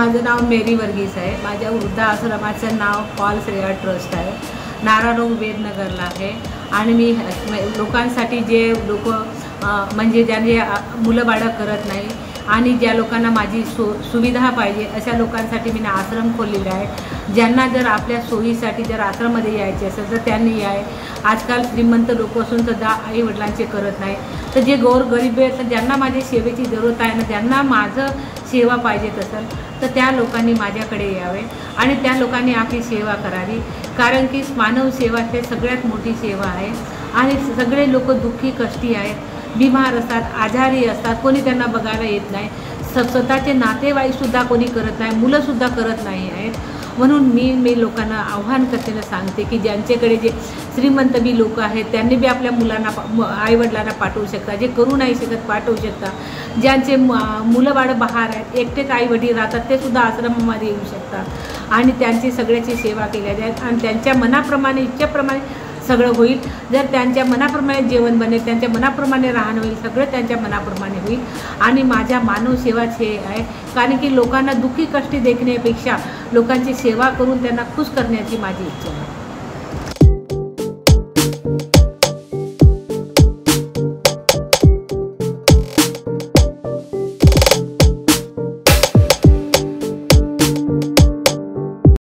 माझं नाव मेरी वर्गीस आहे। माझ्या वृद्धाश्रमाचं नाव पॉल श्रेया ट्रस्ट आहे। नारारोग वेदनगरला आहे आणि मी लोकांसाठी जे लोक म्हणजे ज्यांचे मुलं बाळं करत नाही आणि ज्या लोकांना माझी सुविधा पाहिजे अशा लोकांसाठी मी आश्रम खोललेला आहे। ज्यांना जर आपल्या सोयीसाठी जर आश्रममध्ये यायचे असेल तर त्यांनी याय। आजकाल श्रीमंत लोक असून सुद्धा आई वडिलांचे करत नाही, तर जे गोरगरीब आहेत ज्यांना माझी सेवेची जरूरत आहे ना, ज्यांना माझं सेवा पाहिजे असेल तर त्या लोकांनी माझ्याकडे यावे आणि त्या लोकांनी आपली सेवा करावी। कारण की मानव सेवा हे सगळ्यात मोठी सेवा आहे आणि सगळे लोक दुःखी कष्टी आहेत, बिमार असतात, आजारी असतात, कोणी त्यांना बघायला येत नाही, स्वतःचे नातेवाईकसुद्धा कोणी करत नाही, मुलंसुद्धा करत नाही आहेत। म्हणून मी लोकांना आव्हान करताना सांगते की ज्यांच्याकडे जे श्रीमंत बी लोक आहेत त्यांनी बी आपल्या मुलांना आईवडिलांना पाठवू शकता, जे करू नाही शकत पाठवू शकता। ज्यांचे मुलं बाळं बाहेर आहेत, एकटेच आईवडील राहतात, ते सुद्धा आश्रमामध्ये येऊ शकतात आणि त्यांची सगळ्याची सेवा केल्या जाईल आणि त्यांच्या मनाप्रमाणे इच्छेप्रमाणे सगळं होईल। जर त्यांच्या मनाप्रमाणे जेवण बनेल, त्यांच्या मनाप्रमाणे राहणं होईल, सगळं त्यांच्या मनाप्रमाणे होईल आणि माझ्या मानव सेवाच हे आहे। कारण की लोकांना दुःखी कष्टी देखण्यापेक्षा लोकांची सेवा करून त्यांना खुश करण्याची माझी इच्छा आहे।